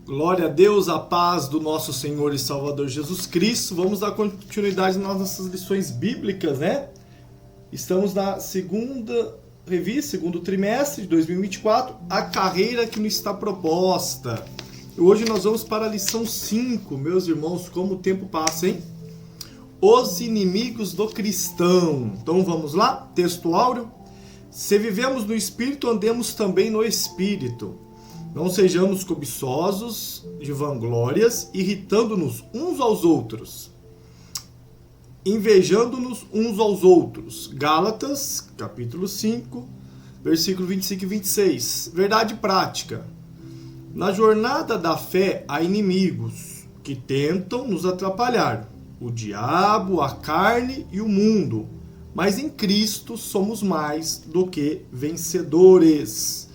Glória a Deus, a paz do nosso Senhor e Salvador Jesus Cristo. Vamos dar continuidade nas nossas lições bíblicas, né? Estamos na segunda revista, segundo trimestre de 2024, a carreira que nos está proposta. E hoje nós vamos para a lição 5, meus irmãos, como o tempo passa, hein? Os inimigos do cristão. Então vamos lá, texto áureo. Se vivemos no Espírito, andemos também no Espírito. Não sejamos cobiçosos de vanglórias, irritando-nos uns aos outros, invejando-nos uns aos outros. Gálatas, capítulo 5, versículo 25 e 26. Verdade prática. Na jornada da fé há inimigos que tentam nos atrapalhar. O diabo, a carne e o mundo. Mas em Cristo somos mais do que vencedores.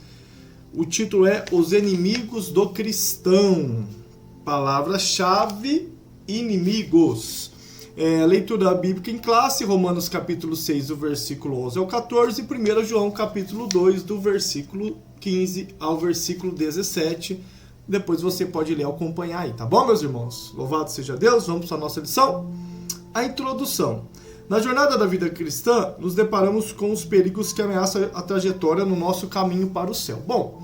O título é Os Inimigos do Cristão. Palavra-chave, inimigos. Leitura bíblica em classe, Romanos capítulo 6, do versículo 11 ao 14, e 1 João capítulo 2, do versículo 15 ao versículo 17. Depois você pode ler e acompanhar aí, tá bom, meus irmãos? Louvado seja Deus, vamos para a nossa lição. A introdução. Na jornada da vida cristã, nos deparamos com os perigos que ameaçam a trajetória no nosso caminho para o céu. Bom,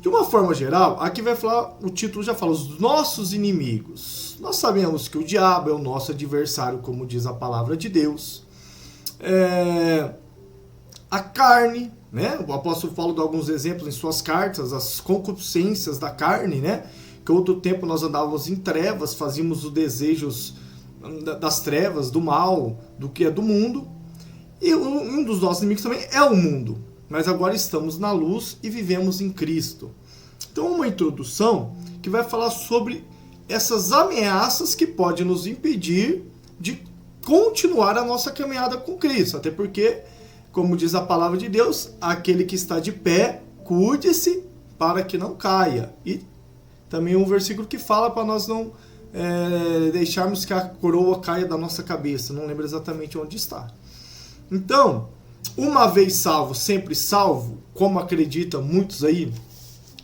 de uma forma geral, aqui vai falar, o título já fala, os nossos inimigos. Nós sabemos que o diabo é o nosso adversário, como diz a palavra de Deus. A carne, né? O apóstolo Paulo dá alguns exemplos em suas cartas, as concupiscências da carne, né? Que outro tempo nós andávamos em trevas, fazíamos os desejos das trevas, do mal, do que é do mundo. E um dos nossos inimigos também é o mundo. Mas agora estamos na luz e vivemos em Cristo. Então, uma introdução que vai falar sobre essas ameaças que podem nos impedir de continuar a nossa caminhada com Cristo. Até porque, como diz a palavra de Deus, aquele que está de pé, cuide-se para que não caia. E também um versículo que fala para nós não deixarmos que a coroa caia da nossa cabeça. Não lembro exatamente onde está. Então, uma vez salvo, sempre salvo, como acreditam muitos aí,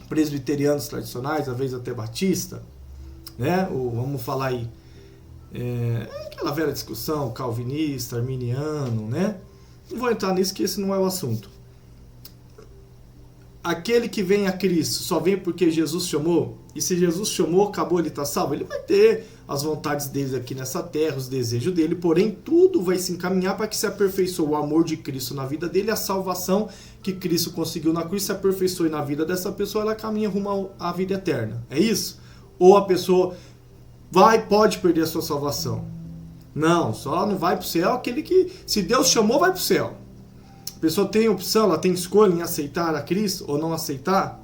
presbiterianos tradicionais, às vezes até batista, né? Ou vamos falar aí, aquela velha discussão, calvinista, arminiano, né? Não vou entrar nisso, que esse não é o assunto. Aquele que vem a Cristo só vem porque Jesus chamou, e se Jesus chamou, acabou, ele está salvo. Ele vai ter as vontades dele aqui nessa terra, os desejos dele, porém tudo vai se encaminhar para que se aperfeiçoe o amor de Cristo na vida dele, a salvação que Cristo conseguiu na cruz se aperfeiçoe na vida dessa pessoa, ela caminha rumo à vida eterna. É isso? Ou a pessoa pode perder a sua salvação? Não, só não vai para o céu aquele que, se Deus chamou, vai para o céu. A pessoa tem opção, ela tem escolha em aceitar a Cristo ou não aceitar.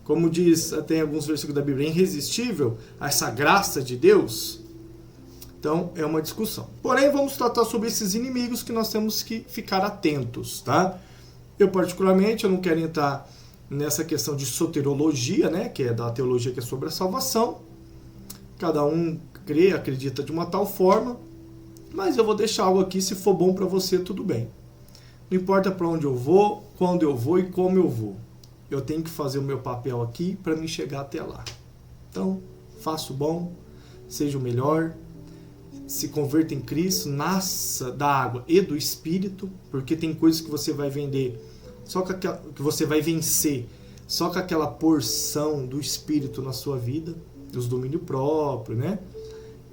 Como diz, tem alguns versículos da Bíblia, é irresistível a essa graça de Deus. Então, é uma discussão. Porém, vamos tratar sobre esses inimigos que nós temos que ficar atentos, tá? Eu, particularmente, eu não quero entrar nessa questão de soterologia, né? Que é da teologia que é sobre a salvação. Cada um crê, acredita de uma tal forma. Mas eu vou deixar algo aqui, se for bom para você, tudo bem. Não importa para onde eu vou, quando eu vou e como eu vou. Eu tenho que fazer o meu papel aqui para me chegar até lá. Então, faça o bom, seja o melhor, se converta em Cristo, nasça da água e do Espírito, porque tem coisas que você vai vender, só que você vai vencer, só com aquela porção do Espírito na sua vida, dos domínio próprio, né?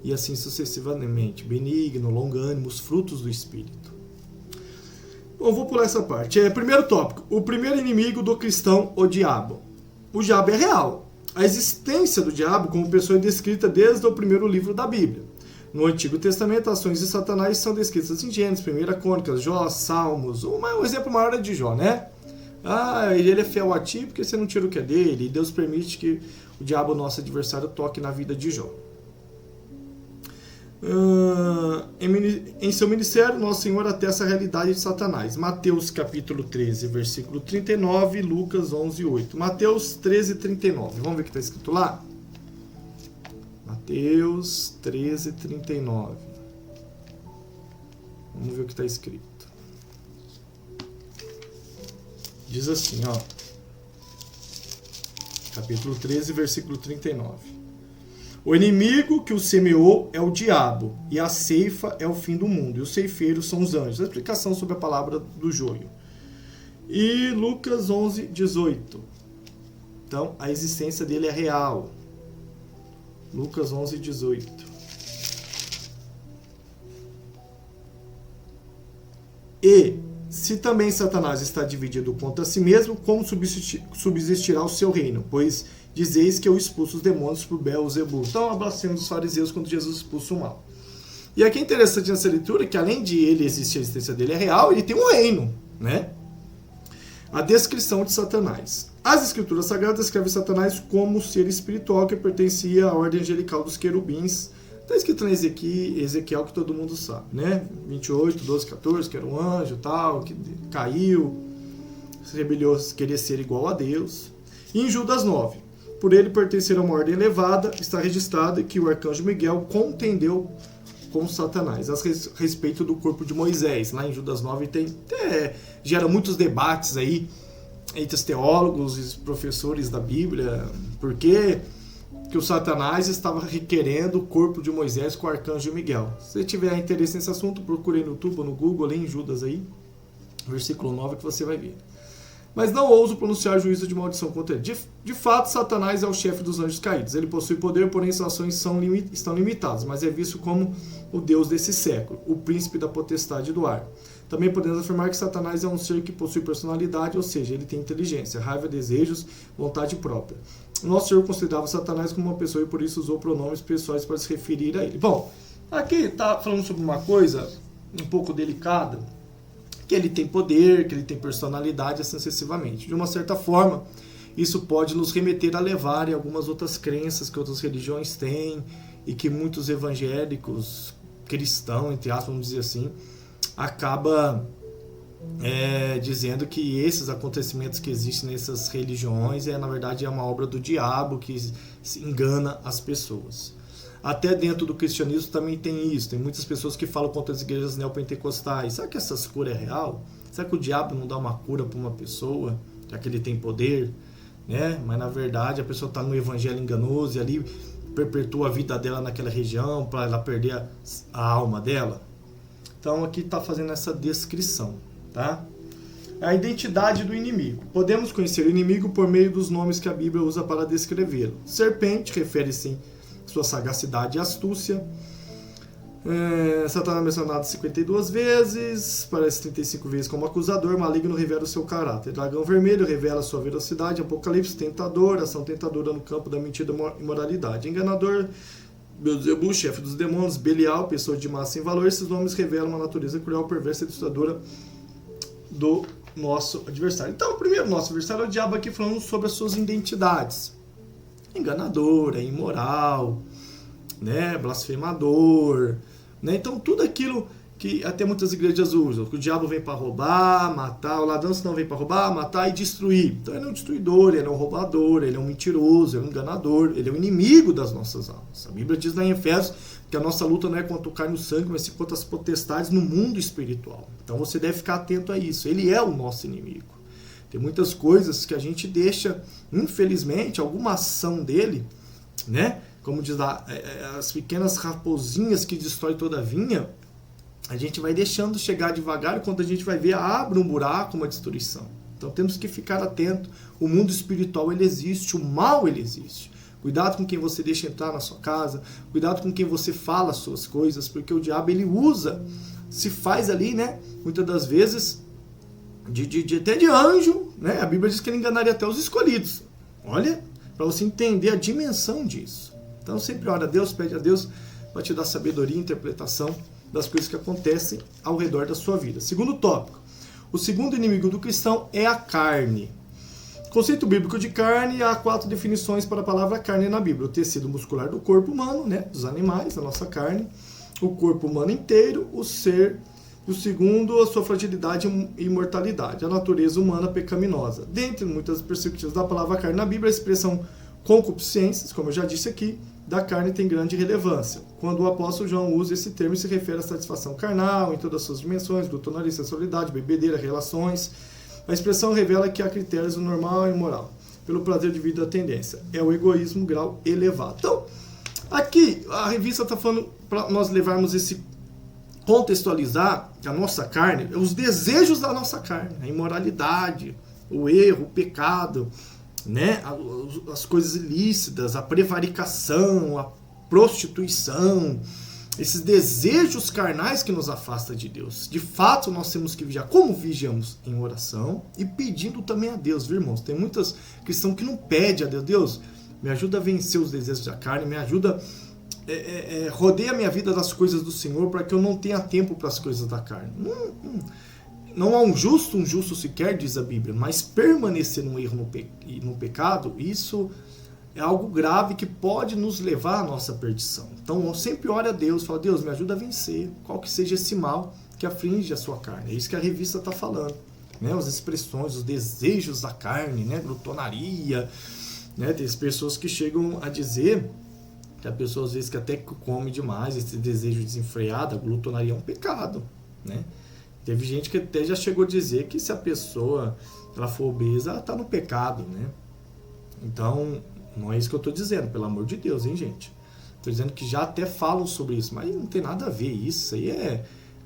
E assim sucessivamente, benigno, longânimo, os frutos do Espírito. Bom, vou pular essa parte. Primeiro tópico. O primeiro inimigo do cristão, o diabo. O diabo é real. A existência do diabo como pessoa é descrita desde o primeiro livro da Bíblia. No Antigo Testamento, ações de Satanás são descritas em Gênesis, 1 Crônicas, Jó, Salmos. O exemplo maior é de Jó, né? Ele é fiel a ti porque você não tira o que é dele. E Deus permite que o diabo, nosso adversário, toque na vida de Jó. Em seu ministério, Nosso Senhor atesta a realidade de Satanás. Mateus capítulo 13, versículo 39, Lucas 11, 8. Mateus 13, 39. Vamos ver o que está escrito lá? Mateus 13, 39. Vamos ver o que está escrito. Diz assim, ó. Capítulo 13, versículo 39. O inimigo que o semeou é o diabo, e a ceifa é o fim do mundo, e os ceifeiros são os anjos. A explicação sobre a palavra do joio. E Lucas 11, 18. Então, a existência dele é real. Lucas 11, 18. E, se também Satanás está dividido contra si mesmo, como subsistirá o seu reino? Pois dizeis que eu expulso os demônios por Beelzebul. Então, a blasfêmia dos fariseus quando Jesus expulsa o mal. E aqui é interessante nessa leitura que, além de ele existir, a existência dele é real, ele tem um reino, né? A descrição de Satanás. As escrituras sagradas descrevem Satanás como ser espiritual que pertencia à ordem angelical dos querubins. Está escrito em Ezequiel que todo mundo sabe, né? 28, 12, 14, que era um anjo tal, que caiu, se rebelou, queria ser igual a Deus. E em Judas 9, por ele pertencer a uma ordem elevada, está registrado que o arcanjo Miguel contendeu com Satanás, a respeito do corpo de Moisés. Lá em Judas 9 gera muitos debates aí entre os teólogos e os professores da Bíblia, porque que o Satanás estava requerendo o corpo de Moisés com o arcanjo Miguel. Se você tiver interesse nesse assunto, procure no YouTube ou no Google, ali em Judas aí, versículo 9, que você vai ver. Mas não ouso pronunciar juízo de maldição contra ele. De fato, Satanás é o chefe dos anjos caídos. Ele possui poder, porém suas ações estão limitadas, mas é visto como o Deus desse século, o príncipe da potestade do ar. Também podemos afirmar que Satanás é um ser que possui personalidade, ou seja, ele tem inteligência, raiva, desejos, vontade própria. O nosso Senhor considerava Satanás como uma pessoa e por isso usou pronomes pessoais para se referir a ele. Bom, aqui está falando sobre uma coisa um pouco delicada, que ele tem poder, que ele tem personalidade, assim sucessivamente. De uma certa forma, isso pode nos remeter a levar em algumas outras crenças que outras religiões têm e que muitos evangélicos, cristãos, entre aspas, vamos dizer assim, acaba dizendo que esses acontecimentos que existem nessas religiões na verdade é uma obra do diabo que engana as pessoas. Até dentro do cristianismo também tem isso. Tem muitas pessoas que falam contra as igrejas neopentecostais. Será que essas curas é real? Será que o diabo não dá uma cura para uma pessoa, já que ele tem poder? Né? Mas na verdade a pessoa está no evangelho enganoso e ali perpetua a vida dela naquela região para ela perder a alma dela. Então aqui está fazendo essa descrição. Tá? A identidade do inimigo. Podemos conhecer o inimigo por meio dos nomes que a Bíblia usa para descrevê-lo. Serpente refere-se à sua sagacidade e astúcia. Satanás é mencionado 52 vezes, parece 35 vezes como acusador. Maligno revela o seu caráter. Dragão vermelho revela a sua velocidade. Apocalipse, tentador, ação tentadora no campo da mentira e imoralidade. Enganador, Beelzebul, chefe dos demônios. Belial, pessoa de massa sem valor. Esses nomes revelam uma natureza cruel, perversa e destruidora do nosso adversário. Então, o primeiro nosso adversário é o diabo, aqui falando sobre as suas identidades. Enganador, imoral, né, blasfemador, né? Então, tudo aquilo que até muitas igrejas usam, que o diabo vem para roubar, matar, o ladrão senão vem para roubar, matar e destruir. Então, ele é um destruidor, ele é um roubador, ele é um mentiroso, ele é um enganador, ele é um inimigo das nossas almas. A Bíblia diz lá em Efésios que a nossa luta não é contra o carne e o sangue, mas contra as potestades no mundo espiritual. Então você deve ficar atento a isso. Ele é o nosso inimigo. Tem muitas coisas que a gente deixa, infelizmente, alguma ação dele, né? Como diz lá, as pequenas raposinhas que destroem toda a vinha, a gente vai deixando chegar devagar e quando a gente vai ver, abre um buraco, uma destruição. Então temos que ficar atento. O mundo espiritual ele existe, o mal ele existe. Cuidado com quem você deixa entrar na sua casa, cuidado com quem você fala as suas coisas, porque o diabo ele usa, se faz ali, né, muitas das vezes, até de anjo, né? A Bíblia diz que ele enganaria até os escolhidos. Olha, para você entender a dimensão disso. Então sempre ora a Deus, pede a Deus para te dar sabedoria e interpretação das coisas que acontecem ao redor da sua vida. Segundo tópico, o segundo inimigo do cristão é a carne. Conceito bíblico de carne, há 4 definições para a palavra carne na Bíblia. O tecido muscular do corpo humano, né, dos animais, da nossa carne, o corpo humano inteiro, o ser, e o segundo, a sua fragilidade e imortalidade, a natureza humana pecaminosa. Dentre muitas perspectivas da palavra carne na Bíblia, a expressão concupiscências, como eu já disse aqui, da carne tem grande relevância. Quando o apóstolo João usa esse termo, se refere à satisfação carnal em todas as suas dimensões, glutonaria, sensualidade, bebedeira, relações. A expressão revela que há critérios do normal e moral. pelo prazer de vida, a tendência. É o egoísmo grau elevado. Então, aqui a revista está falando para nós levarmos esse, contextualizar a nossa carne, os desejos da nossa carne, a imoralidade, o erro, o pecado, né? As coisas ilícitas, a prevaricação, a prostituição, esses desejos carnais que nos afastam de Deus. De fato, nós temos que vigiar. Como vigiamos? Em oração e pedindo também a Deus, viu, irmãos? Tem muitos cristãos que não pedem a Deus. Deus, me ajuda a vencer os desejos da carne, me ajuda, rodeia a minha vida das coisas do Senhor para que eu não tenha tempo para as coisas da carne. Não há um justo sequer, diz a Bíblia, mas permanecer no erro e no pecado, isso é algo grave que pode nos levar à nossa perdição. Então, eu sempre oro a Deus, falo, Deus, me ajuda a vencer, qual que seja esse mal que aflige a sua carne. É isso que a revista está falando. Né? As expressões, os desejos da carne, né? Glutonaria. Né? Tem pessoas que chegam a dizer que a pessoa, às vezes, que até come demais, esse desejo desenfreado, a glutonaria é um pecado. Né? Teve gente que até já chegou a dizer que se a pessoa ela for obesa, ela está no pecado. Né? Então, não é isso que eu estou dizendo, pelo amor de Deus, hein, gente? Estou dizendo que já até falam sobre isso, mas não tem nada a ver isso. Aí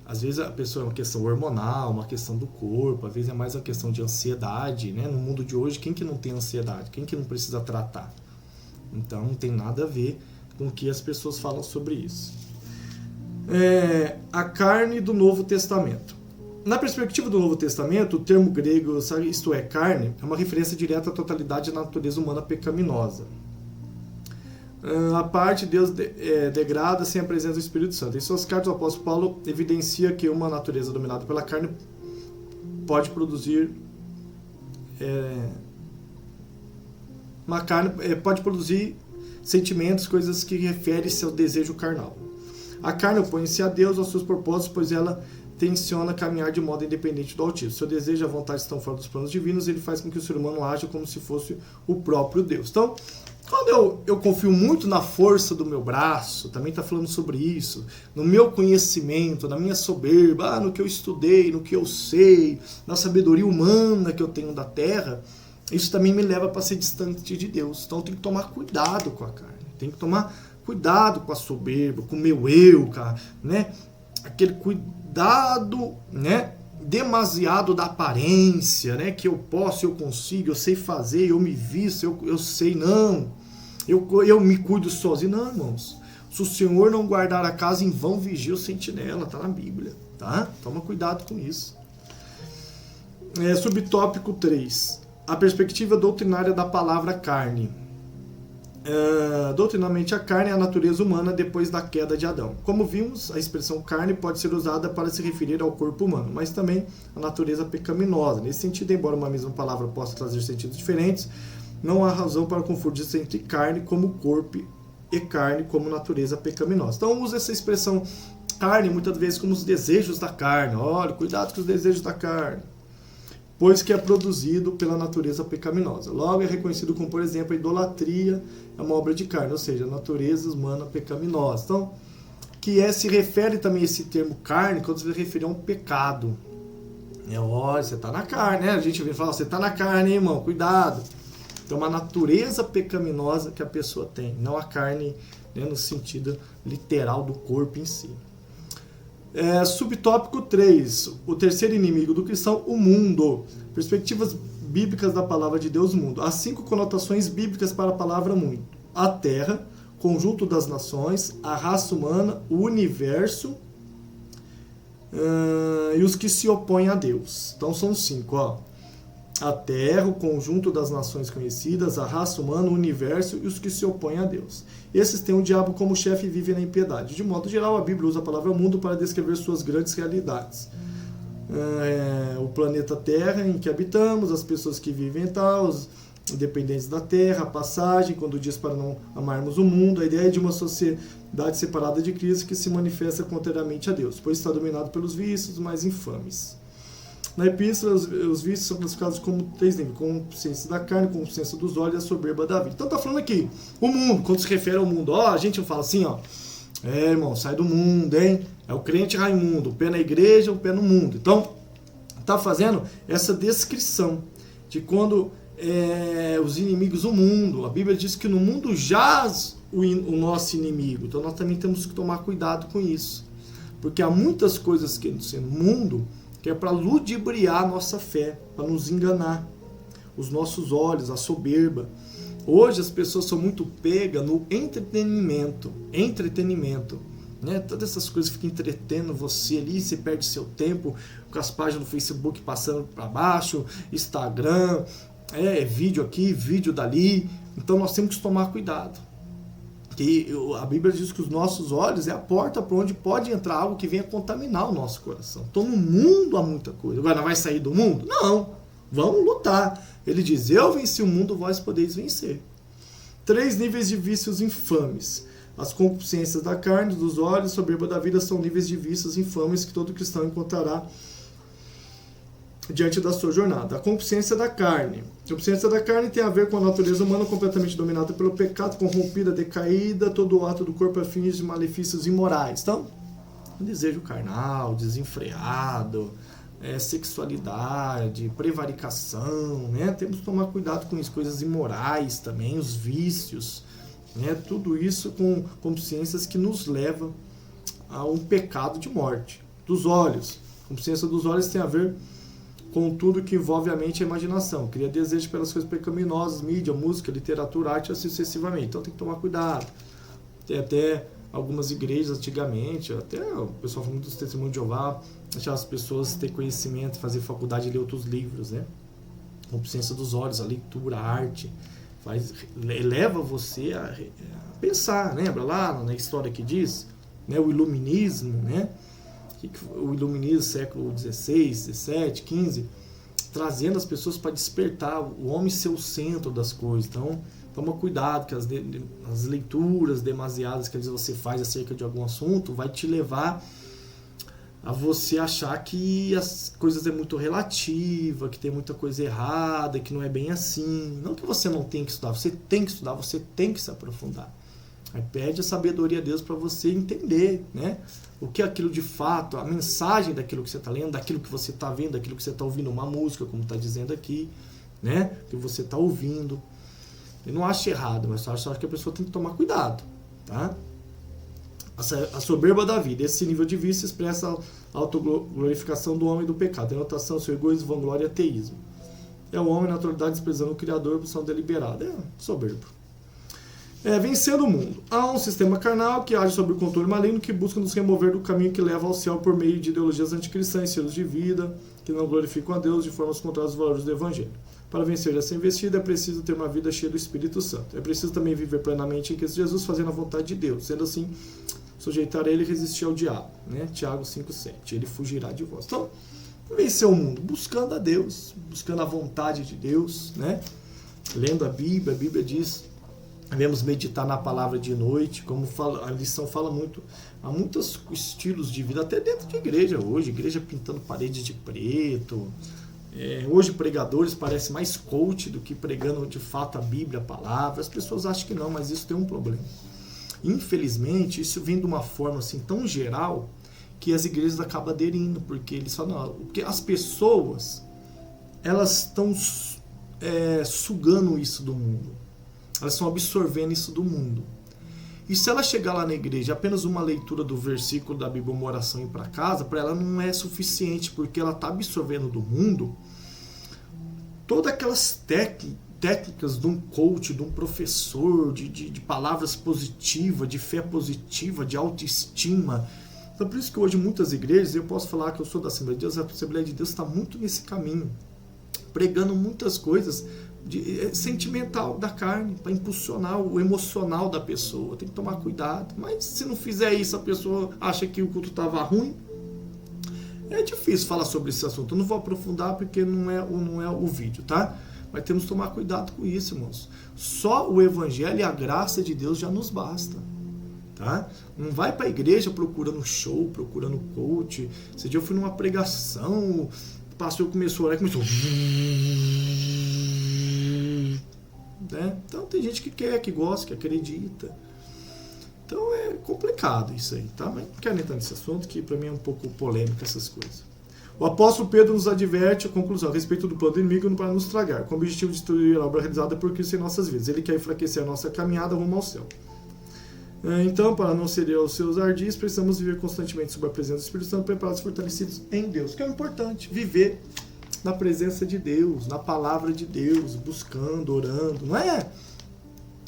às vezes a pessoa é uma questão hormonal, uma questão do corpo, às vezes é mais uma questão de ansiedade, né? No mundo de hoje, quem que não tem ansiedade? Quem que não precisa tratar? Então, não tem nada a ver com o que as pessoas falam sobre isso. A carne do Novo Testamento. Na perspectiva do Novo Testamento, o termo grego, isto é, carne, é uma referência direta à totalidade da natureza humana pecaminosa. A parte de Deus degrada sem a presença do Espírito Santo. Em suas cartas, o apóstolo Paulo evidencia que uma natureza dominada pela carne pode produzir pode produzir sentimentos, coisas que referem-se ao desejo carnal. A carne opõe-se a Deus, aos seus propósitos, pois ela tenciona caminhar de modo independente do Altíssimo. Seu desejo e a vontade estão fora dos planos divinos, ele faz com que o ser humano haja como se fosse o próprio Deus. Então, quando eu confio muito na força do meu braço, também está falando sobre isso, no meu conhecimento, na minha soberba, no que eu estudei, no que eu sei, na sabedoria humana que eu tenho da terra, isso também me leva para ser distante de Deus. Então, eu tenho que tomar cuidado com a carne, tenho que tomar cuidado com a soberba, com o meu eu, cara, né? Aquele cuidado, né, demasiado da aparência, né, que eu posso, eu consigo, eu sei fazer, eu me visto, eu sei, não, eu me cuido sozinho. Não, irmãos, se o Senhor não guardar a casa, em vão vigia o sentinela, tá na Bíblia, tá? Toma cuidado com isso. Subtópico 3, a perspectiva doutrinária da palavra carne. Doutrinamente, a carne é a natureza humana depois da queda de Adão. Como vimos, a expressão carne pode ser usada para se referir ao corpo humano, mas também à natureza pecaminosa. Nesse sentido, embora uma mesma palavra possa trazer sentidos diferentes, não há razão para confundir-se entre carne como corpo e carne como natureza pecaminosa. Então, usa essa expressão carne muitas vezes como os desejos da carne. Olha, cuidado com os desejos da carne, pois que é produzido pela natureza pecaminosa. Logo é reconhecido como, por exemplo, a idolatria é uma obra de carne, ou seja, a natureza humana pecaminosa. Então, se refere também a esse termo carne quando se refere a um pecado. Olha, você está na carne, né? A gente vem falar, você está na carne, hein, irmão, cuidado. Então, uma natureza pecaminosa que a pessoa tem, não a carne, né, no sentido literal do corpo em si. Subtópico 3, o terceiro inimigo do cristão, o mundo. Perspectivas bíblicas da palavra de Deus, mundo. Há 5 conotações bíblicas para a palavra mundo: a terra, conjunto das nações, a raça humana, o universo e os que se opõem a Deus. Então são 5, ó. A terra, o conjunto das nações conhecidas, a raça humana, o universo e os que se opõem a Deus. Esses têm o diabo como chefe e vivem na impiedade. De modo geral, a Bíblia usa a palavra mundo para descrever suas grandes realidades. O planeta Terra em que habitamos, as pessoas que vivem em tal, os independentes da Terra, a passagem, quando diz para não amarmos o mundo, a ideia de uma sociedade separada de Cristo que se manifesta contrariamente a Deus, pois está dominado pelos vícios mais infames. Na epístola, os vícios são classificados como 3 níveis: consciência da carne, consciência dos olhos e a soberba da vida. Então está falando aqui, o mundo, quando se refere ao mundo, a gente fala assim, irmão, sai do mundo, hein? É o crente Raimundo, o pé na igreja, o pé no mundo. Então, está fazendo essa descrição de quando os inimigos do mundo. A Bíblia diz que no mundo jaz o nosso inimigo. Então nós também temos que tomar cuidado com isso. Porque há muitas coisas que no mundo que é para ludibriar a nossa fé, para nos enganar. Os nossos olhos, a soberba. Hoje as pessoas são muito pegas no entretenimento. Né? Todas essas coisas ficam entretendo você ali, você perde seu tempo com as páginas do Facebook passando para baixo, Instagram, vídeo aqui, vídeo dali. Então nós temos que tomar cuidado. Que a Bíblia diz que os nossos olhos é a porta para onde pode entrar algo que venha contaminar o nosso coração. Então no mundo há muita coisa. Agora, não vai sair do mundo? Não. Vamos lutar. Ele diz, eu venci o mundo, vós podeis vencer. 3 níveis de vícios infames. As concupiscências da carne, dos olhos, soberba da vida são níveis de vícios infames que todo cristão encontrará diante da sua jornada. A concupiscência da carne. A concupiscência da carne tem a ver com a natureza humana completamente dominada pelo pecado, corrompida, decaída, todo o ato do corpo a fins de malefícios imorais. Então, desejo carnal, desenfreado, sexualidade, prevaricação, né? Temos que tomar cuidado com isso, coisas imorais também, os vícios, né? Tudo isso com consciências que nos levam a um pecado de morte. Dos olhos. A consciência dos olhos tem a ver com tudo que envolve a mente e a imaginação. Cria desejo pelas coisas pecaminosas, mídia, música, literatura, arte, assim sucessivamente. Então tem que tomar cuidado. Tem até algumas igrejas antigamente, até o pessoal fala muito dos testemunhos de Jeová, deixar as pessoas ter conhecimento, fazer faculdade e ler outros livros, né? A consciência dos olhos, a leitura, a arte, leva você a pensar. Lembra lá na história que diz, né, o iluminismo, né? O iluminismo século XVI, XVII, XV, trazendo as pessoas para despertar o homem ser o centro das coisas. Então, toma cuidado que as leituras demasiadas que às vezes você faz acerca de algum assunto vai te levar a você achar que as coisas é muito relativa, que tem muita coisa errada, que não é bem assim. Não que você não tem que estudar, você tem que estudar, você tem que se aprofundar. Aí pede a sabedoria a Deus para você entender, né? O que é aquilo de fato, a mensagem daquilo que você está lendo, daquilo que você está vendo, daquilo que você está ouvindo, uma música, como está dizendo aqui, né? Que você está ouvindo. Eu não acho errado, mas só acho que a pessoa tem que tomar cuidado, tá? A soberba da vida, esse nível de vício expressa a autoglorificação do homem e do pecado, denotação, seu egoísmo, vanglória e ateísmo. É o homem, na atualidade, desprezando o Criador, opção deliberada. É soberbo. Vencendo o mundo. Há um sistema carnal que age sobre o controle maligno que busca nos remover do caminho que leva ao céu por meio de ideologias anticristãs, estilos de vida que não glorificam a Deus de formas contrárias aos valores do Evangelho. Para vencer essa investida é preciso ter uma vida cheia do Espírito Santo. É preciso também viver plenamente em Cristo Jesus, fazendo a vontade de Deus. Sendo assim, sujeitar a ele e resistir ao diabo. Né? Tiago 5,7. Ele fugirá de vós. Então, vencer o mundo, buscando a Deus, buscando a vontade de Deus, né? Lendo a Bíblia diz, devemos meditar na palavra de noite, como a lição fala muito, há muitos estilos de vida, até dentro de igreja hoje, igreja pintando paredes de preto, hoje pregadores parecem mais coach do que pregando de fato a Bíblia, a palavra. As pessoas acham que não, mas isso tem um problema. Infelizmente, isso vem de uma forma assim tão geral que as igrejas acabam aderindo, porque eles falam, não, porque as pessoas elas estão sugando isso do mundo, elas estão absorvendo isso do mundo. E se ela chegar lá na igreja, apenas uma leitura do versículo da Bíblia, uma oração e ir para casa, para ela não é suficiente, porque ela está absorvendo do mundo todas aquelas técnicas de um coach, de um professor, de palavras positivas, de fé positiva, de autoestima. Então por isso que hoje muitas igrejas, eu posso falar que eu sou da Assembleia de Deus, a Assembleia de Deus está muito nesse caminho, pregando muitas coisas sentimental da carne, para impulsionar o emocional da pessoa. Tem que tomar cuidado. Mas se não fizer isso, a pessoa acha que o culto estava ruim. É difícil falar sobre esse assunto. Eu não vou aprofundar porque não é o vídeo, tá? Mas temos que tomar cuidado com isso, irmãos. Só o Evangelho e a graça de Deus já nos basta. Tá? Não vai para a igreja procurando show, procurando coach. Esse dia eu fui numa pregação, o pastor começou a orar e começou... Né? Então tem gente que quer, que gosta, que acredita. Então é complicado isso aí, tá? Mas não quero entrar nesse assunto, que para mim é um pouco polêmico essas coisas. O apóstolo Pedro nos adverte, a conclusão, a respeito do plano do inimigo para nos tragar, com o objetivo de destruir a obra realizada por Cristo em nossas vidas. Ele quer enfraquecer a nossa caminhada rumo ao céu. Então, para não ceder aos seus ardis, precisamos viver constantemente sob a presença do Espírito Santo, preparados e fortalecidos em Deus. Que é importante, viver na presença de Deus, na palavra de Deus, buscando, orando. Não é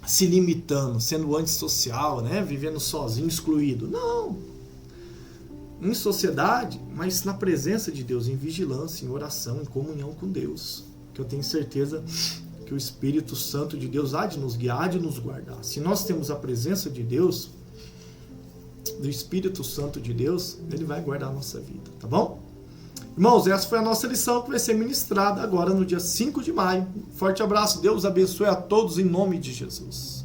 se limitando, sendo antissocial, né? Vivendo sozinho, excluído. Não. Em sociedade, mas na presença de Deus, em vigilância, em oração, em comunhão com Deus. Que eu tenho certeza que o Espírito Santo de Deus há de nos guiar, há de nos guardar. Se nós temos a presença de Deus, do Espírito Santo de Deus, ele vai guardar a nossa vida, tá bom? Irmãos, essa foi a nossa lição que vai ser ministrada agora no dia 5 de maio. Forte abraço, Deus abençoe a todos em nome de Jesus.